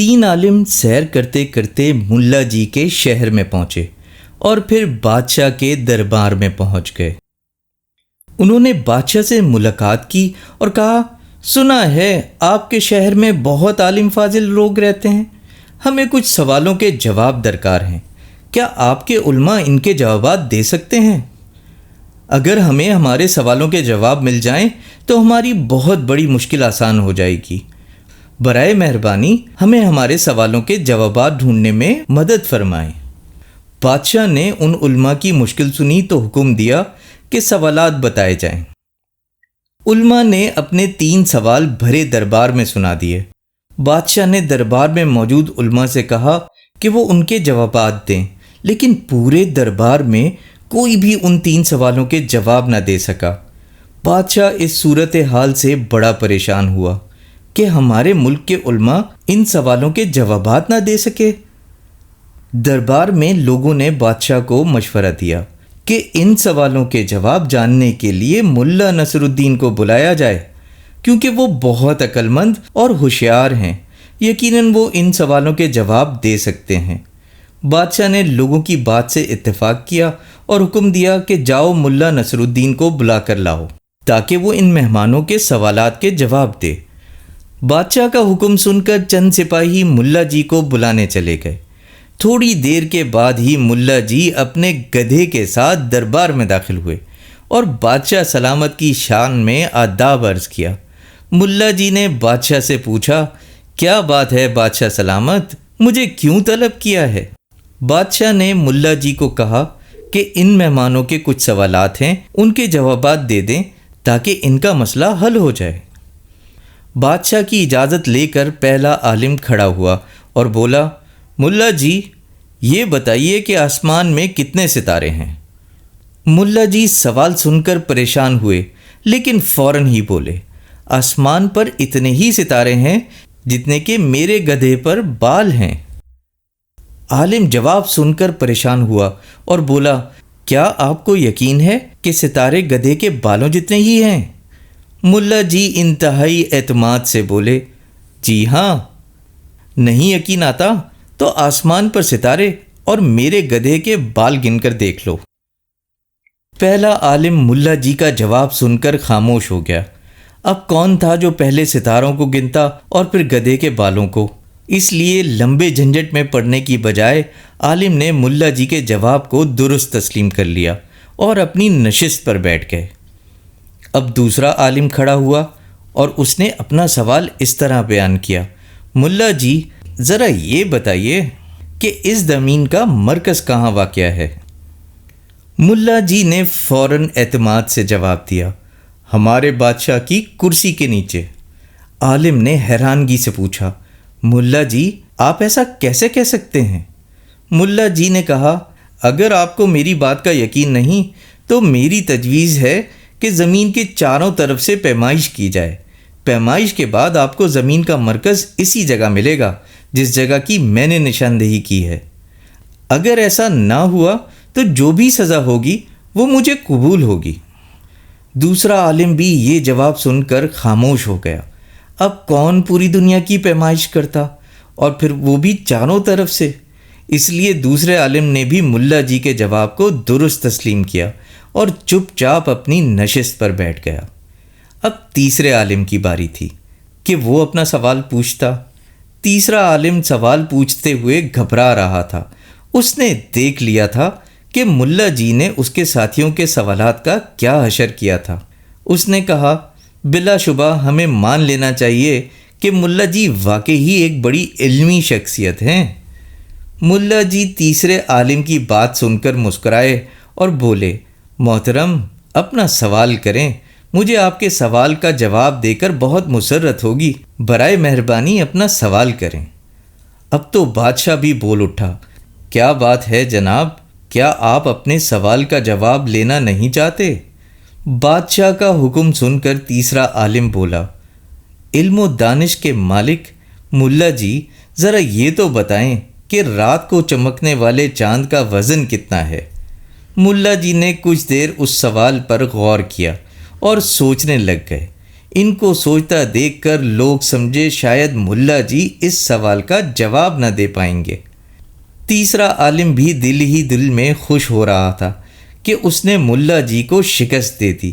3 عالم سیر کرتے کرتے ملا جی کے شہر میں پہنچے اور پھر بادشاہ کے دربار میں پہنچ گئے۔ انہوں نے بادشاہ سے ملاقات کی اور کہا، سنا ہے آپ کے شہر میں بہت عالم فاضل لوگ رہتے ہیں، ہمیں کچھ سوالوں کے جواب درکار ہیں، کیا آپ کے علماء ان کے جوابات دے سکتے ہیں؟ اگر ہمیں ہمارے سوالوں کے جواب مل جائیں تو ہماری بہت بڑی مشکل آسان ہو جائے گی۔ برائے مہربانی ہمیں ہمارے سوالوں کے جوابات ڈھونڈنے میں مدد فرمائیں۔ بادشاہ نے ان علماء کی مشکل سنی تو حکم دیا کہ سوالات بتائے جائیں۔ علماء نے اپنے 3 سوال بھرے دربار میں سنا دیے۔ بادشاہ نے دربار میں موجود علماء سے کہا کہ وہ ان کے جوابات دیں، لیکن پورے دربار میں کوئی بھی ان 3 سوالوں کے جواب نہ دے سکا۔ بادشاہ اس صورتحال سے بڑا پریشان ہوا کہ ہمارے ملک کے علماء ان سوالوں کے جوابات نہ دے سکے۔ دربار میں لوگوں نے بادشاہ کو مشورہ دیا کہ ان سوالوں کے جواب جاننے کے لیے ملا نصر الدین کو بلایا جائے، کیونکہ وہ بہت عقل مند اور ہوشیار ہیں، یقیناً وہ ان سوالوں کے جواب دے سکتے ہیں۔ بادشاہ نے لوگوں کی بات سے اتفاق کیا اور حکم دیا کہ جاؤ ملا نصر الدین کو بلا کر لاؤ تاکہ وہ ان مہمانوں کے سوالات کے جواب دے۔ بادشاہ کا حکم سن کر چند سپاہی ملا جی کو بلانے چلے گئے۔ تھوڑی دیر کے بعد ہی ملا جی اپنے گدھے کے ساتھ دربار میں داخل ہوئے اور بادشاہ سلامت کی شان میں آداب عرض کیا۔ ملا جی نے بادشاہ سے پوچھا، کیا بات ہے بادشاہ سلامت، مجھے کیوں طلب کیا ہے؟ بادشاہ نے ملا جی کو کہا کہ ان مہمانوں کے کچھ سوالات ہیں، ان کے جوابات دے دیں تاکہ ان کا مسئلہ حل ہو جائے۔ بادشاہ کی اجازت لے کر پہلا عالم کھڑا ہوا اور بولا، ملا جی یہ بتائیے کہ آسمان میں کتنے ستارے ہیں؟ ملا جی سوال سن کر پریشان ہوئے، لیکن فوراً ہی بولے، آسمان پر اتنے ہی ستارے ہیں جتنے کہ میرے گدھے پر بال ہیں۔ عالم جواب سن کر پریشان ہوا اور بولا، کیا آپ کو یقین ہے کہ ستارے گدھے کے بالوں جتنے ہی ہیں؟ ملا جی انتہائی اعتماد سے بولے، جی ہاں۔ نہیں یقین آتا تو آسمان پر ستارے اور میرے گدھے کے بال گن کر دیکھ لو۔ پہلا عالم ملا جی کا جواب سن کر خاموش ہو گیا۔ اب کون تھا جو پہلے ستاروں کو گنتا اور پھر گدھے کے بالوں کو؟ اس لیے لمبے جھنجٹ میں پڑنے کی بجائے عالم نے ملا جی کے جواب کو درست تسلیم کر لیا اور اپنی نشست پر بیٹھ گئے۔ اب دوسرا عالم کھڑا ہوا اور اس نے اپنا سوال اس طرح بیان کیا، ملا جی ذرا یہ بتائیے کہ اس زمین کا مرکز کہاں واقع ہے؟ ملا جی نے فوراً اعتماد سے جواب دیا، ہمارے بادشاہ کی کرسی کے نیچے۔ عالم نے حیرانگی سے پوچھا، ملا جی آپ ایسا کیسے کہہ سکتے ہیں؟ ملا جی نے کہا، اگر آپ کو میری بات کا یقین نہیں تو میری تجویز ہے کہ زمین کے چاروں طرف سے پیمائش کی جائے۔ پیمائش کے بعد آپ کو زمین کا مرکز اسی جگہ ملے گا جس جگہ کی میں نے نشاندہی کی ہے۔ اگر ایسا نہ ہوا تو جو بھی سزا ہوگی وہ مجھے قبول ہوگی۔ دوسرا عالم بھی یہ جواب سن کر خاموش ہو گیا۔ اب کون پوری دنیا کی پیمائش کرتا، اور پھر وہ بھی چاروں طرف سے؟ اس لیے دوسرے عالم نے بھی ملا جی کے جواب کو درست تسلیم کیا اور چپ چاپ اپنی نشست پر بیٹھ گیا۔ اب تیسرے عالم کی باری تھی کہ وہ اپنا سوال پوچھتا۔ تیسرا عالم سوال پوچھتے ہوئے گھبرا رہا تھا۔ اس نے دیکھ لیا تھا کہ ملا جی نے اس کے ساتھیوں کے سوالات کا کیا حشر کیا تھا۔ اس نے کہا، بلا شبہ ہمیں مان لینا چاہیے کہ ملا جی واقعی ہی ایک بڑی علمی شخصیت ہیں۔ ملا جی تیسرے عالم کی بات سن کر مسکرائے اور بولے، محترم اپنا سوال کریں، مجھے آپ کے سوال کا جواب دے کر بہت مسرت ہوگی، برائے مہربانی اپنا سوال کریں۔ اب تو بادشاہ بھی بول اٹھا، کیا بات ہے جناب، کیا آپ اپنے سوال کا جواب لینا نہیں چاہتے؟ بادشاہ کا حکم سن کر تیسرا عالم بولا، علم و دانش کے مالک ملا جی ذرا یہ تو بتائیں کہ رات کو چمکنے والے چاند کا وزن کتنا ہے؟ ملا جی نے کچھ دیر اس سوال پر غور کیا اور سوچنے لگ گئے۔ ان کو سوچتا دیکھ کر لوگ سمجھے شاید ملا جی اس سوال کا جواب نہ دے پائیں گے۔ تیسرا عالم بھی دل میں خوش ہو رہا تھا کہ اس نے ملا جی کو شکست دے دی۔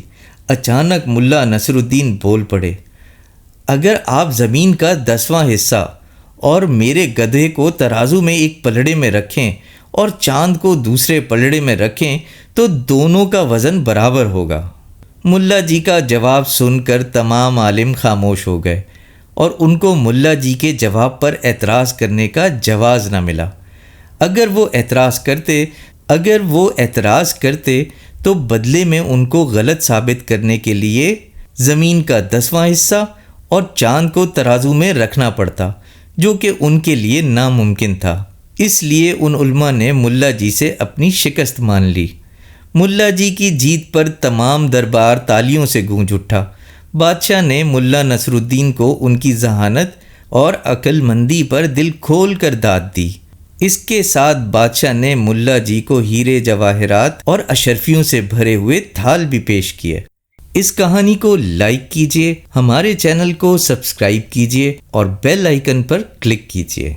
اچانک ملا نصر الدین بول پڑے، اگر آپ زمین کا 10واں حصہ اور میرے گدھے کو ترازو میں ایک پلڑے میں رکھیں اور چاند کو دوسرے پلڑے میں رکھیں تو دونوں کا وزن برابر ہوگا۔ ملا جی کا جواب سن کر تمام عالم خاموش ہو گئے اور ان کو ملا جی کے جواب پر اعتراض کرنے کا جواز نہ ملا۔ اگر وہ اعتراض کرتے تو بدلے میں ان کو غلط ثابت کرنے کے لیے زمین کا 10واں حصہ اور چاند کو ترازو میں رکھنا پڑتا، جو کہ ان کے لیے ناممکن تھا۔ اس لیے ان علماء نے ملا جی سے اپنی شکست مان لی۔ ملا جی کی جیت پر تمام دربار تالیوں سے گونج اٹھا۔ بادشاہ نے ملا نصر الدین کو ان کی ذہانت اور عقل مندی پر دل کھول کر داد دی۔ اس کے ساتھ بادشاہ نے ملا جی کو ہیرے جواہرات اور اشرفیوں سے بھرے ہوئے تھال بھی پیش کیے۔ اس کہانی کو لائک کیجیے، ہمارے چینل کو سبسکرائب کیجیے اور بیل آئیکن پر کلک کیجیے۔